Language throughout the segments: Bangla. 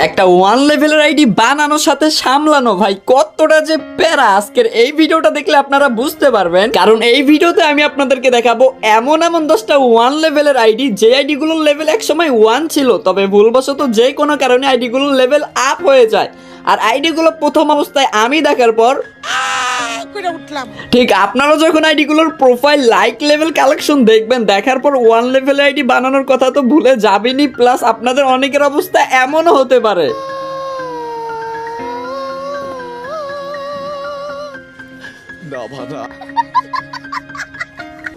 একটা ওয়ান লেভেলের আইডি বানানোর সাথে সামলানো ভাই কতটা যে প্যারা, আজকের এই ভিডিওটা দেখলে আপনারা বুঝতে পারবেন। কারণ এই ভিডিওতে আমি আপনাদেরকে দেখাবো এমন 10টা ওয়ান লেভেলের আইডি, যে আইডিগুলোর লেভেল একসময় 1 ছিল, তবে ভুলবশত যে কোনো কারণে আইডিগুলোর লেভেল আপ হয়ে যায়। আর আইডিগুলো প্রথম অবস্থায় আমি দেখার পর ঠিক আপনারা যখন আইডিগুলোর প্রোফাইল লাইক লেভেল কালেকশন দেখবেন, দেখার পর ওয়ান লেভেল আইডি বানানোর কথা তো ভুলে যাবেনই, প্লাস আপনাদের অনেকের অবস্থা এমনও হতে পারে।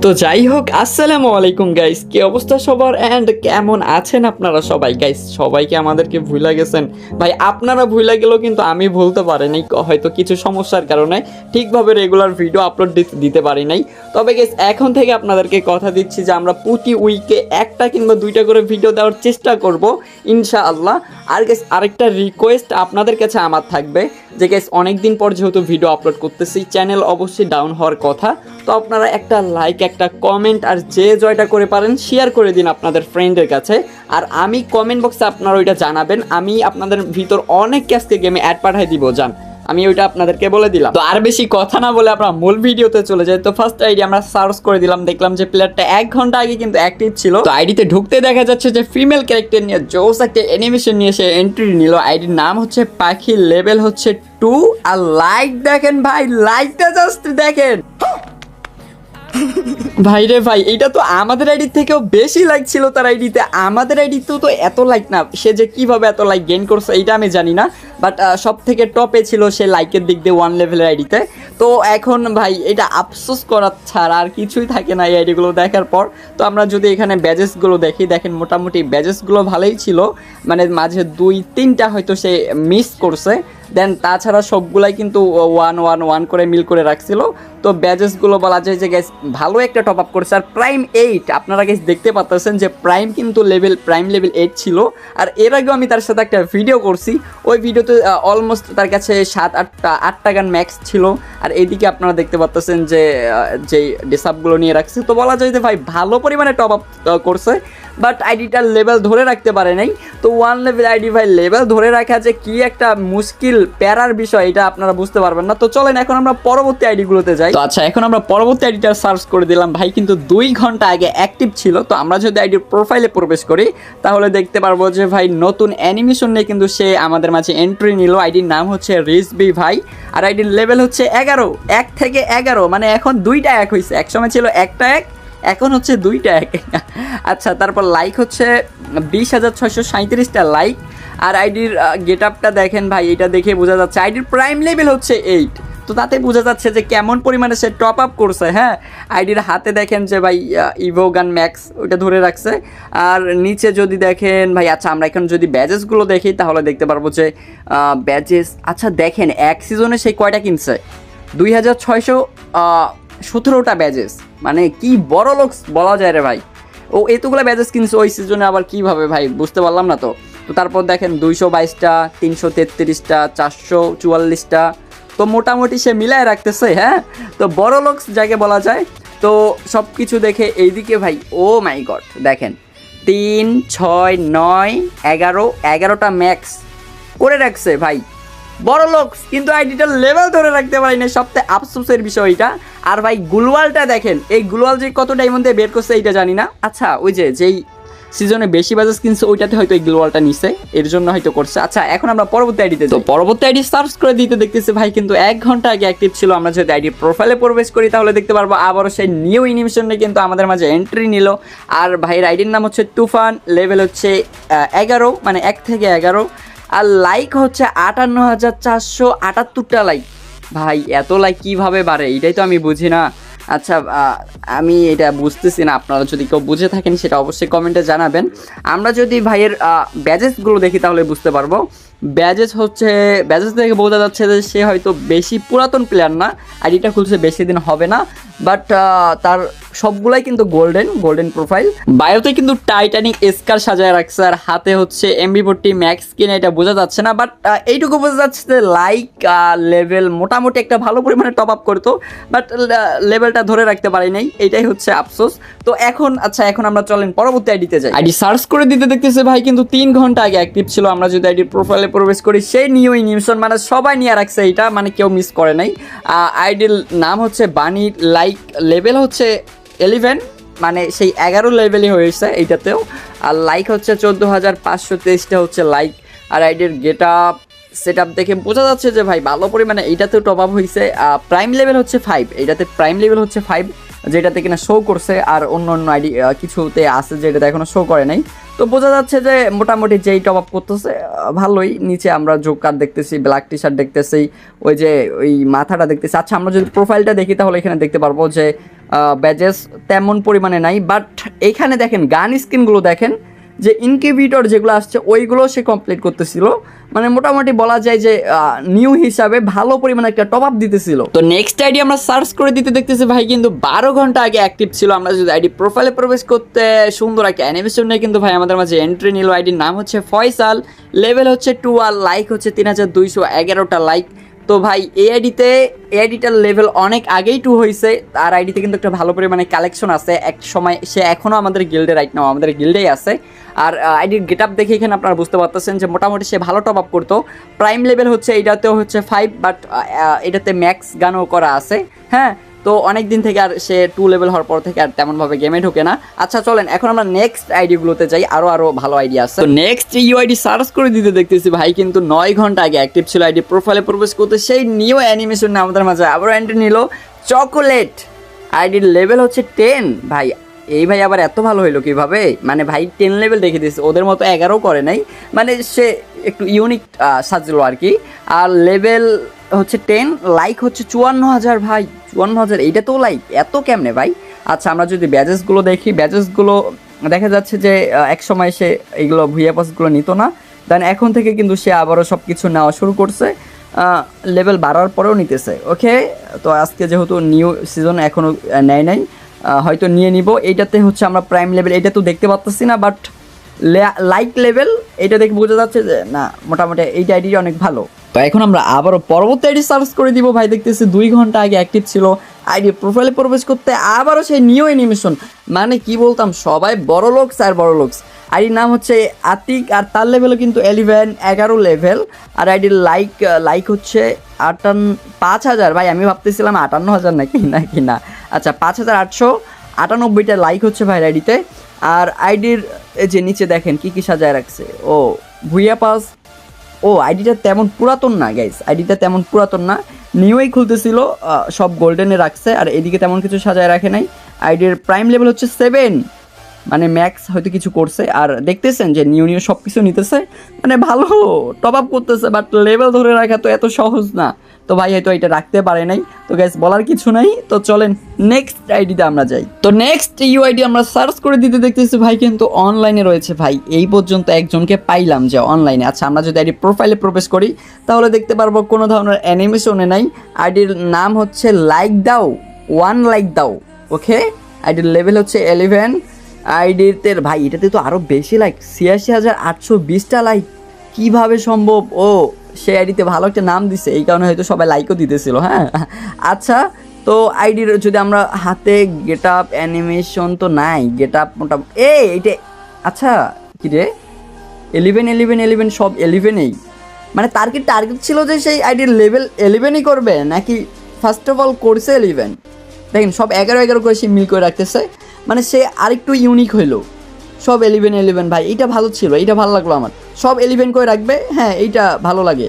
তো যাই হোক, আসসালামু আলাইকুম গাইস, কি অবস্থা সবার এন্ড কেমন আছেন আপনারা সবাই? গাইস সবাইকে আমাদেরকে ভুলে গেছেন ভাই, আপনারা ভুলে গেলেও কিন্তু আমি ভুলতে পারিনি, হয়তো কিছু সমস্যার কারণে ঠিকভাবে রেগুলার ভিডিও আপলোড দিতে পারি নাই। তবে গাইস এখন থেকে আপনাদেরকে কথা দিচ্ছি যে আমরা প্রতি উইকে একটা কিংবা 2টা করে ভিডিও দেওয়ার চেষ্টা করব ইনশাআল্লাহ। আর গাইস আরেকটা রিকোয়েস্ট আপনাদের কাছে আমার থাকবে যে গাইস অনেকদিন পর যেহেতু ভিডিও আপলোড করতেছি, চ্যানেল অবশ্যই ডাউন হওয়ার কথা, তো আপনারা একটা লাইক, একটা কমেন্ট আর যে জয়টা করে পারেন শেয়ার করে দিন আপনাদের ফ্রেন্ডের কাছে। আর আমি কমেন্ট বক্সে আপনারা ওইটা জানাবেন, আমি আপনাদের ভিতর অনেক আজকে গেমে অ্যাড পাঠাই দিব, জান আমি ওইটা আপনাদেরকে বলে দিলাম। তো আর বেশি কথা না বলে আমরা মূল ভিডিওতে চলে যাই। তো ফার্স্ট আইডি আমরা সার্চ করে দিলাম, দেখলাম যে প্লেয়ারটা 1 ঘন্টা আগে কিন্তু অ্যাক্টিভ ছিল। তো আইডিতে ঢুকতে দেখা যাচ্ছে যে ফিমেল ক্যারেক্টার নিয়ে জোস একটা অ্যানিমেশন নিয়ে সে এন্ট্রি নিল। আইডির নাম হচ্ছে পাখি, লেভেল হচ্ছে 2। আর লাইক দেখেন ভাই, লাইকটা জাস্ট দেখেন ভাই রে ভাই, এটা তো আমাদের আইডি থেকেও বেশি লাইক ছিল তার আইডিতে। আমাদের আইডিতেও তো এত লাইক না, সে যে কিভাবে এত লাইক গেইন করছে এটা আমি জানি না, বাট সব থেকে টপে ছিল সে লাইকের দিক দিয়ে ওয়ান লেভেলের আইডিতে। তো এখন ভাই এটা আফসোস করার ছাড়া আর কিছুই থাকে না এই আইডিগুলো দেখার পর। তো আমরা যদি এখানে ব্যাজেসগুলো দেখি, দেখেন মোটামুটি ব্যাজেসগুলো ভালোই ছিল, মানে মাঝে 2-3টা হয়তো সে মিস করছে, দেন তাছাড়া সবগুলাই কিন্তু 1-1-1 করে মিল করে রাখছিল। তো ব্যাজেসগুলো বলা যায় যে গ্যাস ভালো একটা টপ আপ করছে। আর প্রাইম 8 আপনারা গ্যাস দেখতে পাচ্ছেন যে প্রাইম কিন্তু প্রাইম লেভেল 8 ছিল। আর এর আগেও আমি তার সাথে একটা ভিডিও করছি, ওই ভিডিওতে অলমোস্ট তার কাছে 7-8টা গান ম্যাক্স ছিল। আর এইদিকে আপনারা দেখতে পাচ্ছেন যে যেই ডিসাপগুলো নিয়ে রাখছে, তো বলা যায় যে ভাই ভালো পরিমাণে টপ আপ করছে, বাট আইডিটার লেভেল ধরে রাখতে পারে নাই। তো ওয়ান লেভেল আইডি ভাই লেভেল ধরে রাখা যে কি একটা মুশকিল প্যারার বিষয়, এটা আপনারা বুঝতে পারবেন না। তো চলেন এখন আমরা পরবর্তী আইডিগুলোতে যাই। তো আচ্ছা, এখন আমরা পরবর্তী আইডিটা সার্চ করে দিলাম, ভাই কিন্তু 2 ঘন্টা আগে অ্যাক্টিভ ছিল। তো আমরা যদি আইডির প্রোফাইলে প্রবেশ করি তাহলে দেখতে পারবো যে ভাই নতুন অ্যানিমেশন নিয়ে কিন্তু সে আমাদের মাঝে এন্ট্রি নিল। আইডির নাম হচ্ছে রিজবি ভাই, আর আইডির লেভেল হচ্ছে 11। 1 থেকে 11 মানে এখন 2টা 1 হয়েছে, একসময় ছিল 1টা 1, এখন হচ্ছে 2টা 1। আচ্ছা, তারপর লাইক হচ্ছে 20,637টা লাইক। আর আইডির গেট আপটা দেখেন ভাই, এটা দেখে বোঝা যাচ্ছে আইডির প্রাইম লেভেল হচ্ছে 8। তো তাতে বোঝা যাচ্ছে যে কেমন পরিমাণে সে টপ আপ করছে। হ্যাঁ, আইডির হাতে দেখেন যে ভাই ইভো গান ম্যাক্স ওইটা ধরে রাখছে। আর নিচে যদি দেখেন ভাই, আচ্ছা আমরা এখন যদি ব্যাজেসগুলো দেখি তাহলে দেখতে পারবো যে ব্যাজেস, আচ্ছা দেখেন এক সিজনে সে কয়টা কিনছে, 2617টা ব্যাজেস, মানে কি বড় লোক বলা যায় রে ভাই। ও এতগুলো ব্যাজেস কিনছে ওই সিজনে, আবার কিভাবে ভাই বুঝতে পারলাম না। তো তারপর দেখেন 222টা, 333টা, 444টা, তো মোটামুটি সে মিলায় রাখতেছে। হ্যাঁ, তো বড় লোক যাকে বলা যায়। তো সব কিছু দেখে এইদিকে ভাই, ও মাই গড, দেখেন 3, 6, 9, 11টা ম্যাক্স করে রাখছে ভাই, বড় লোক। কিন্তু আইডিটার লেভেল ধরে রাখতে পারি না, সবথেকে আফসোসের বিষয় এটা। আর ভাই গ্লোয়ালটা দেখেন, এই গ্লোয়াল যে কত ডায়মন্ড দিয়ে বের করছে এইটা জানি না। আচ্ছা, ওই যেই সিজনে বেশি বাজাজ কিনছে ওইটাতে হয়তো এই গ্লোয়ালটা নিছে, এর জন্য হয়তো করছে। আচ্ছা, এখন আমরা পরবর্তী আইডিতে যাই। তো পরবর্তী আইডি সার্চ করে দিতে দেখতেছি ভাই কিন্তু 1 ঘন্টা আগে অ্যাক্টিভ ছিল। আমরা যদি আইডির প্রোফাইলে প্রবেশ করি তাহলে দেখতে পারবো আবারও সেই নিউ অ্যানিমেশনে কিন্তু আমাদের মাঝে এন্ট্রি নিল। আর ভাইয়ের আইডির নাম হচ্ছে তুফান, লেভেল হচ্ছে 11, মানে 1 থেকে 11। আর লাইক হচ্ছে 58,478টা লাইক। ভাই এত লাইক কীভাবে বাড়ে এটাই তো আমি বুঝি না। আচ্ছা, আমি এটা বুঝতেছি না, আপনারা যদি কেউ বুঝে থাকেন সেটা অবশ্যই কমেন্টে জানাবেন। আমরা যদি ভাইয়ের ব্যাজেসগুলো দেখি তাহলে বুঝতে পারবো। ব্যাজেস থেকে বোঝা যাচ্ছে যে সে হয়তো বেশি পুরাতন প্লেয়ার না, আইডিটা খুলছে বেশি দিন হবে না, বাট তার সবগুলাই কিন্তু গোল্ডেন প্রোফাইল। বায়োতে কিন্তু টাইটানিক স্কার সাজায় রাখছে, আর হাতে হচ্ছে MP40 ম্যাক্স কিনে, এটা বোঝা যাচ্ছে না, বাট এইটুকু বোঝা যাচ্ছে যে লাইক লেভেল মোটামুটি একটা ভালো পরিমাণে টপ আপ করতো, বাট লেভেলটা ধরে রাখতে পারি নাই, এইটাই হচ্ছে আফসোস। তো এখন আচ্ছা এখন আমরা চলেন পরবর্তী আইডিতে যাই। আইডি সার্চ করে দিতে দেখতেছে ভাই কিন্তু 3 ঘন্টা আগে অ্যাক্টিভ ছিল। আমরা যদি আইডির প্রোফাইলে প্রবেশ করি সেই নিউ অ্যানিমেশন মানে সবাই নিয়ে রাখছে, এটা মানে কেউ মিস করে নাই। আইডির নাম হচ্ছে বানি, লাইক লেভেল হচ্ছে 11, মানে সেই 11 লেভেলই হয়েছে এইটাতেও। আর লাইক হচ্ছে 14,523টা হচ্ছে লাইক। আর আইডির গেট আপ সেট আপ দেখে বোঝা যাচ্ছে যে ভাই ভালো পরিমাণে এইটাতেও টপ আপ হয়েছে। প্রাইম লেভেল হচ্ছে 5, এইটাতে প্রাইম লেভেল হচ্ছে 5 যেটাতে কিনা শো করছে। আর অন্য অন্য আইডি কিছুতে আছে যেটাতে এখনো শো করে নাই। তো বোঝা যাচ্ছে যে মোটামুটি যেই টপ আপ করতেছে ভালোই। নিচে আমরা জোকার দেখতেছি, ব্ল্যাক টি শার্ট দেখতেছি, ওই যে ওই মাথাটা দেখতেছি। আচ্ছা আমরা যদি প্রোফাইলটা দেখি তাহলে এখানে দেখতে পারবো যে ব্যাজেস তেমন পরিমাণে নাই, বাট এইখানে দেখেন গান স্কিনগুলো দেখেন যে ইনকিউবেটর যেগুলো আসছে ওইগুলো সে কমপ্লিট করতেছিল। মানে মোটামুটি বলা যায় যে নিউ হিসাবে ভালো পরিমাণে একটা টপ আপ দিতেছিল। তো নেক্সট আইডি আমরা সার্চ করে দিতে দেখতেছি ভাই কিন্তু 12 ঘন্টা আগে অ্যাক্টিভ ছিল। আমরা যদি আইডি প্রোফাইলে প্রবেশ করতে সুন্দর একটা অ্যানিমেশন নিয়ে কিন্তু ভাই আমাদের মাঝে এন্ট্রি নিল। আইডির নাম হচ্ছে ফয়সাল, লেভেল হচ্ছে 2 আর লাইক হচ্ছে 3211টা লাইক। তো ভাই এই আইডিটার লেভেল অনেক আগেই 2 হয়েছে। আর আইডিতে কিন্তু একটা ভালো পরিমাণে কালেকশন আছে। এক সময় সে এখনও আমাদের গিল্ডে রাইট নাও আমাদের গিল্ডেই আছে। আর আইডির গেট আপ দেখে এখানে আপনারা বুঝতে পারতেছেন যে মোটামুটি সে ভালো টপ আপ করতো। প্রাইম লেভেল হচ্ছে এইটাতেও হচ্ছে 5, বাট এটাতে ম্যাক্স গানও করা আছে। হ্যাঁ, তো অনেক দিন থেকে আর সে 2 লেভেল হওয়ার পর থেকে আর তেমনভাবে গেমে ঢোকে না। আচ্ছা চলেন এখন আমরা নেক্সট আইডিগুলোতে যাই, আরও ভালো আইডিয়া আছে। তো নেক্সট ইউআইডি সার্চ করে দিতে দেখতেছি ভাই কিন্তু 9 ঘন্টা আগে অ্যাক্টিভ ছিল। আইডি প্রোফাইলে প্রবেশ করতে সেই নিউ অ্যানিমেশন আমাদের মাঝে আবার এন্ট্রি নিল চকোলেট। আইডির লেভেল হচ্ছে 10। ভাই এই ভাই আবার এত ভালো হইলো কিভাবে, মানে ভাই 10 লেভেল দেখে দিয়েছে, ওদের মতো 11 করে নাই, মানে সে একটু ইউনিক সাজলো আর কি। আর লেভেল হচ্ছে 10, লাইক হচ্ছে 54,000 ভাই, 54,000 এইটা তো লাইক এত কেমনে ভাই। আচ্ছা আমরা যদি ব্যাজেসগুলো দেখি, ব্যাজেসগুলো দেখা যাচ্ছে যে এক সময় সে এইগুলো ভুইয়া পাসগুলো নিত না, দেন এখন থেকে কিন্তু সে আবারও সব কিছু নেওয়া শুরু করছে, লেভেল বাড়ার পরেও নিতেছে। ওকে, তো আজকে যেহেতু নিউ সিজন এখনও নেয় নাই, হয়তো নিয়ে নিব। এইটাতে হচ্ছে আমরা প্রাইম লেভেল এটা তো দেখতে পাচ্ছি না, বাট লাইক লেভেল এটা দেখে বোঝা যাচ্ছে যে না মোটামুটি এইটা আইডি অনেক ভালো। তো এখন আমরা আবারও পরবর্তী আইডি সার্চ করে দিব। ভাই দেখতেছি 2 ঘন্টা আগে অ্যাক্টিভ ছিল। আইডি প্রোফাইলে প্রবেশ করতে আবারও সেই নিউ অ্যানিমেশন, মানে কি বলতাম সবাই বড় লোকস আর বড় লোকস। আইডির নাম হচ্ছে আতিক আর তার লেভেলও কিন্তু 11 লেভেল। আর আইডির লাইক হচ্ছে 5,000 ভাই, আমি ভাবতেছিলাম 58,000 নাকি না। আচ্ছা 5,898টা লাইক হচ্ছে ভাই আইডিতে। আর আইডির যে নিচে দেখেন কি কি সাজায় রাখছে, ও ভুইয়া পাস। ও আইডিটা তেমন পুরাতন না গাইস, আইডিটা তেমন পুরাতন না, নিউই খুলতেছিল, সব গোল্ডেনে রাখছে। আর এদিকে তেমন কিছু সাজায় রাখে নাই। আইডির প্রাইম লেভেল হচ্ছে 7, মানে ম্যাক্স হয়তো কিছু করছে। আর দেখতেছেন যে নিউ সব কিছু নিতেছে, মানে ভালো টপ আপ করতেছে, বাট লেভেল ধরে রাখা তো এত সহজ না। তো ভাই হয়তো এটা রাখতে পারে নাই। তো গাইস বলার কিছু নাই, তো চলেন নেক্সট আইডিতে আমরা যাই। তো নেক্সট ইউআইডি আমরা সার্চ করে দিতে দেখতেছি ভাই কিন্তু অনলাইনে রয়েছে। ভাই এই পর্যন্ত একজনকে পাইলাম যে অনলাইনে। আচ্ছা আমরা যদি আইডি প্রোফাইলে প্রবেশ করি তাহলে দেখতে পারবো কোনো ধরনের অ্যানিমেশনে নাই। আইডির নাম হচ্ছে লাইক দাও, 1 লাইক দাও। ওকে, আইডির লেভেল হচ্ছে 11। আইডিতে ভাই এটাতে তো আরও বেশি লাইক, 86,820টা লাইক, কীভাবে সম্ভব? ও সে আইডিতে ভালো একটা নাম দিছে, এই কারণে হয়তো সবাই লাইকও দিতেছিল। হ্যাঁ আচ্ছা, তো আইডির যদি আমরা হাতে গেট আপ অ্যানিমেশন তো নাই, গেট আপ মোটামুটি এইটা। আচ্ছা কী রে, 11 সব 11এই, মানে তার কি টার্গেট ছিল যে সেই আইডির লেভেল 11ই করবে, নাকি ফার্স্ট অফ অল করছে 11? দেখেন সব 11 করে সে মিল করে রাখতেছে, মানে সে আরেকটু ইউনিক হইলো। সব 11 ভাই, এইটা ভালো ছিল, এইটা ভালো লাগলো আমার। সব 11 করে রাখবে, হ্যাঁ এইটা ভালো লাগে।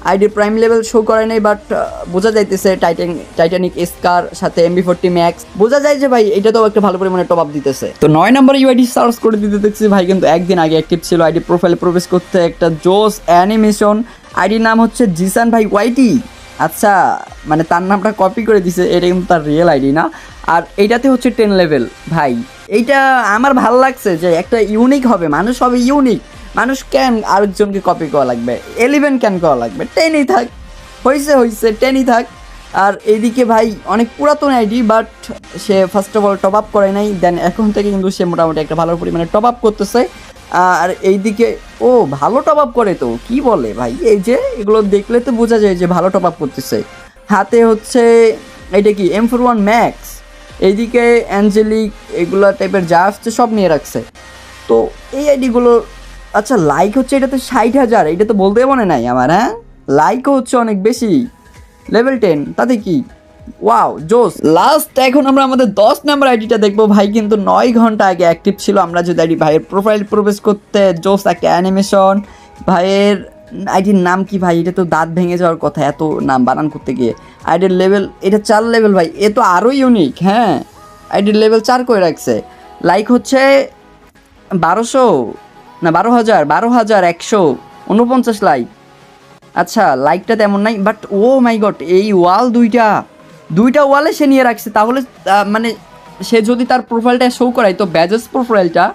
আইডির প্রাইম লেভেল শো করে নাই, বাট বোঝা যাইতেছে টাইটানিক স্কার সাথে MB40 ম্যাক্স, বোঝা যায় যে ভাই এটা তো একটা ভালো পরিমাণে টপ আপ দিতেছে। তো 9 নম্বর ইউআইডি সার্চ করে দিতে দেখছি ভাই কিন্তু একদিন আগে অ্যাক্টিভ ছিল। আইডি প্রোফাইলে প্রবেশ করতে একটা জোস অ্যানিমেশন। আইডির নাম হচ্ছে জিসান ভাই ওয়াইটি। আচ্ছা মানে তার নামটা কপি করে দিছে, এটা কিন্তু তার রিয়েল আইডি না। আর এইটাতে হচ্ছে 10 লেভেল। ভাই এইটা আমার ভালো লাগছে যে একটা ইউনিক হবে, মানুষ হবে ইউনিক। মানুষ কেন আরেকজনকে কপি করা লাগবে, 11 কেন করা লাগবে, 10ই থাক, হয়েছে 10ই থাক। আর এইদিকে ভাই অনেক পুরাতন ID, but say first of all top up করে নাই, দেন এখন থেকে কিন্তু সে মোটামুটি একটা ভালো পরিমাণে টপ আপ করতেছে। আর এইদিকে ও ভালো টপ আপ করে, তো কি বলে ভাই, এই যে এগুলো দেখলে তো বোঝা যায় যে ভালো টপ আপ করতেছে। হাতে হচ্ছে এটা কি M41 ম্যাক্স, এইদিকে অ্যাঞ্জেলিক এগুলো টাইপের যা আসছে সব নিয়ে রাখছে। তো এই আইডিগুলো আচ্ছা লাইক হচ্ছে এটা তো 60,000, এটা তো বলতে মনে নাই আমার। হ্যাঁ লাইকও হচ্ছে অনেক বেশি, লেভেল 10, তাতে কি ওয়াও জোস। লাস্ট এখন আমরা আমাদের 10 নাম্বার আইডিটা দেখবো। ভাই কিন্তু 9 ঘন্টা আগে অ্যাক্টিভ ছিল। আমরা যদি আইডি ভাইয়ের প্রোফাইল প্রবেশ করতে জোস একটা অ্যানিমেশন। ভাইয়ের আইডির নাম কি ভাই, এটা তো দাঁত ভেঙে যাওয়ার কথা এত নাম বানান করতে গিয়ে। আইডির লেভেল এটা 4 লেভেল ভাই, এ তো আরও ইউনিক। হ্যাঁ আইডির লেভেল 4 করে রাখছে। লাইক হচ্ছে 1200 না 12,149 লাইক। আচ্ছা লাইকটা তেমন নাই, বাট ও মাই গড এই ওয়াল দুইটা ওয়ালে সে নিয়ে রাখছে। তাহলে মানে সে যদি তার প্রোফাইলটা শো করায় তো ব্যাজেস প্রোফাইলটা,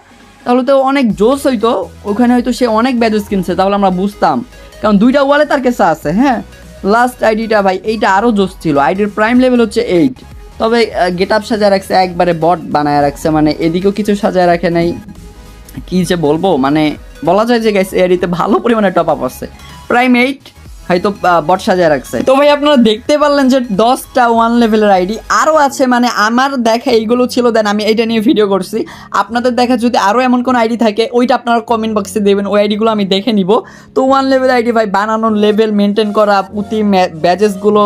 তাহলে তো অনেক জোস হইতো। ওখানে হয়তো সে অনেক ব্যাজেস কিনছে, তাহলে আমরা বুঝতাম, কারণ দুইটা ওয়ালে তার কাছে আছে। হ্যাঁ লাস্ট আইডিটা ভাই এইটা আরও জোস ছিল। আইডির প্রাইম লেভেল হচ্ছে 8, তবে গেট আপ সাজায় রাখছে, একবারে বট বানায় রাখছে, মানে এদিকেও কিছু সাজায় রাখে নাই। কী যে বলবো, মানে বলা যায় যে গাইস এরিতে ভালো পরিমাণে টপ আপ আছে। প্রাইম 8 হয়তো বট সাজায় রাখছে। তো ভাই আপনারা দেখতে পারলেন যে 10টা 1 লেভেলের আইডি আরও আছে। মানে আমার দেখা এইগুলো ছিল, দেন আমি এইটা নিয়ে ভিডিও করছি। আপনাদের দেখা যদি আরও এমন কোনো আইডি থাকে ওইটা আপনারা কমেন্ট বক্সে দেবেন, ওই আইডিগুলো আমি দেখে নিব। তো 1 লেভেল আইডি ভাই বানানোর, লেভেল মেনটেন করা, প্রতি ব্যাজেসগুলো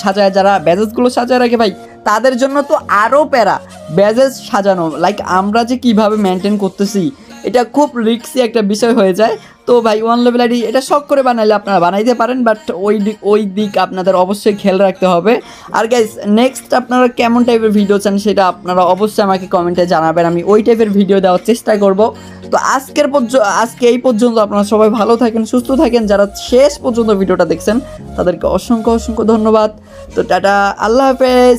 সাজায়, যারা ব্যাজেসগুলো সাজায় রাখে ভাই তাদের জন্য তো আরও প্যারা। ব্যাজেস সাজানো লাইক আমরা যে কিভাবে মেনটেন করতেছি এটা খুব রিস্কি একটা বিষয় হয়ে যায়। তো ভাই 1 লেভেল আইডি এটা শখ করে বানাইলে আপনারা বানাইতে পারেন, বাট ওই দিক আপনাদের অবশ্যই খেয়াল রাখতে হবে। আর গাইস নেক্সট আপনারা কেমন টাইপের ভিডিও চান সেটা আপনারা অবশ্যই আমাকে কমেন্টে জানাবেন, আমি ওই টাইপের ভিডিও দেওয়ার চেষ্টা করব। তো আজকে এই পর্যন্ত আপনারা সবাই ভালো থাকেন, সুস্থ থাকেন। যারা শেষ পর্যন্ত ভিডিওটা দেখছেন তাদেরকে অসংখ্য ধন্যবাদ। তো টাটা, আল্লাহ হাফেজ।